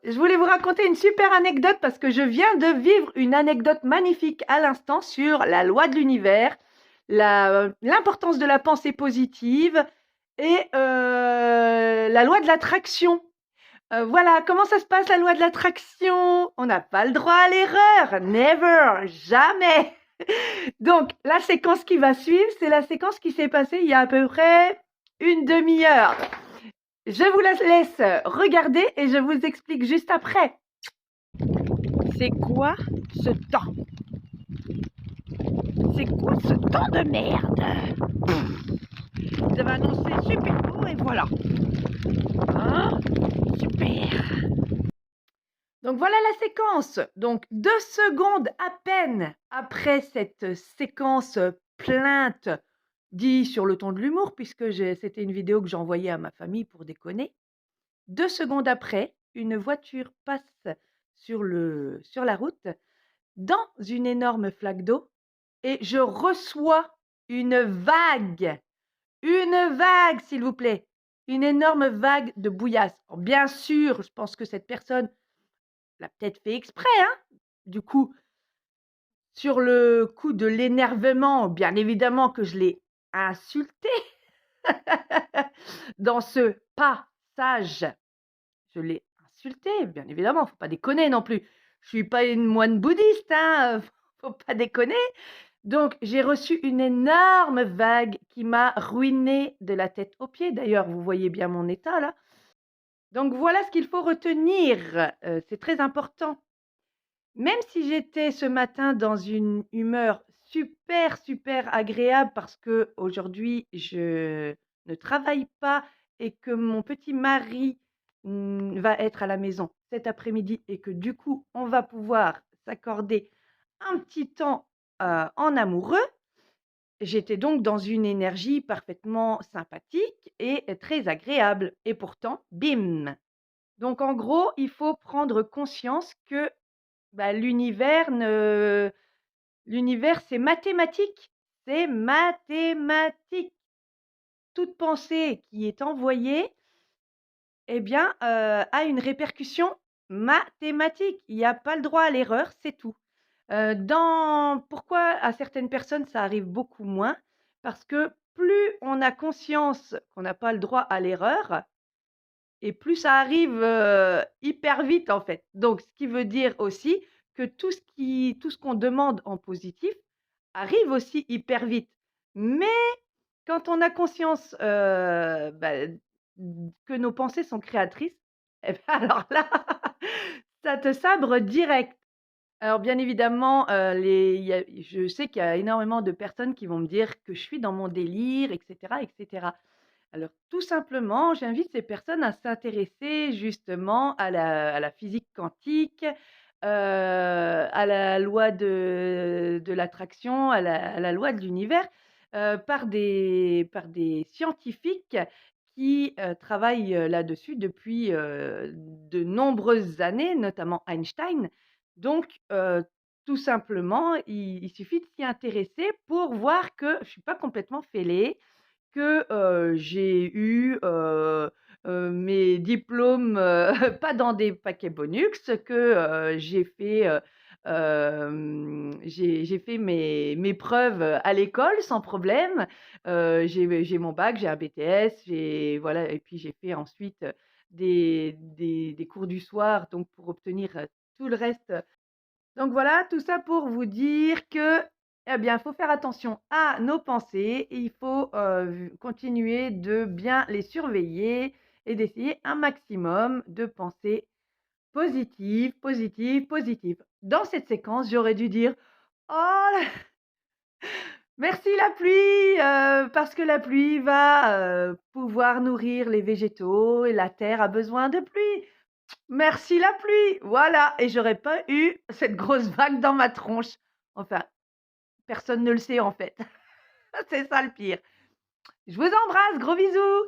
je voulais vous raconter une super anecdote parce que je viens de vivre une anecdote magnifique à l'instant sur la loi de l'univers, l'importance de la pensée positive et la loi de l'attraction. Voilà, comment ça se passe la loi de l'attraction? On n'a pas le droit à l'erreur, never, jamais. Donc, la séquence qui va suivre, c'est la séquence qui s'est passée il y a à peu près une demi-heure. Je vous la laisse regarder et je vous explique juste après. C'est quoi ce temps? C'est quoi ce temps de merde? Ça va annoncer super beau et voilà. Hein? Super. Donc voilà la séquence. Donc 2 secondes à peine après cette séquence plainte dit sur le ton de l'humour, puisque c'était une vidéo que j'ai envoyée à ma famille pour déconner. 2 secondes après, une voiture passe sur la route dans une énorme flaque d'eau et je reçois une vague, s'il vous plaît, une énorme vague de bouillasse. Alors, bien sûr, je pense que cette personne l'a peut-être fait exprès, hein. Du coup, sur le coup de l'énervement, bien évidemment que je l'ai insulté dans ce passage. Je l'ai insulté, bien évidemment, faut pas déconner non plus. Je suis pas une moine bouddhiste, hein, faut pas déconner. Donc, j'ai reçu une énorme vague qui m'a ruinée de la tête aux pieds. D'ailleurs, vous voyez bien mon état là. Donc, voilà ce qu'il faut retenir. C'est très important. Même si j'étais ce matin dans une humeur super, super agréable parce que aujourd'hui je ne travaille pas et que mon petit mari va être à la maison cet après-midi et que du coup on va pouvoir s'accorder un petit temps en amoureux, j'étais donc dans une énergie parfaitement sympathique et très agréable. Et pourtant, bim! Donc en gros, il faut prendre conscience que bah, l'univers, c'est mathématique. C'est mathématique. Toute pensée qui est envoyée, eh bien, a une répercussion mathématique. Il n'y a pas le droit à l'erreur, c'est tout. Pourquoi à certaines personnes ça arrive beaucoup moins? Parce que plus on a conscience qu'on n'a pas le droit à l'erreur, et plus ça arrive, hyper vite, en fait. Donc ce qui veut dire aussi que tout ce qu'on demande en positif arrive aussi hyper vite. Mais quand on a conscience, que nos pensées sont créatrices, et bah, alors là, ça te sabre direct. Alors bien évidemment, je sais qu'il y a énormément de personnes qui vont me dire que je suis dans mon délire et cetera et cetera. Alors, tout simplement, j'invite ces personnes à s'intéresser justement à la physique quantique, à la loi de l'attraction, à la loi de l'univers, par des scientifiques qui travaillent là-dessus depuis de nombreuses années, notamment Einstein. Donc, tout simplement, il suffit de s'y intéresser pour voir que je ne suis pas complètement fêlée, que, j'ai eu, mes diplômes, pas dans des paquets Bonux, que, j'ai fait mes preuves, à l'école sans problème. J'ai mon bac, j'ai un BTS, j'ai voilà et puis j'ai fait ensuite, des cours du soir donc pour obtenir, tout le reste. Donc voilà, tout ça pour vous dire que, eh bien, il faut faire attention à nos pensées et il faut, continuer de bien les surveiller et d'essayer un maximum de pensées positives, positives, positives. Dans cette séquence, j'aurais dû dire: «Oh la merci la pluie, parce que la pluie va, pouvoir nourrir les végétaux et la terre a besoin de pluie. Merci la pluie!» Voilà et j'aurais pas eu cette grosse vague dans ma tronche. Enfin, personne ne le sait en fait. C'est ça le pire. Je vous embrasse, gros bisous!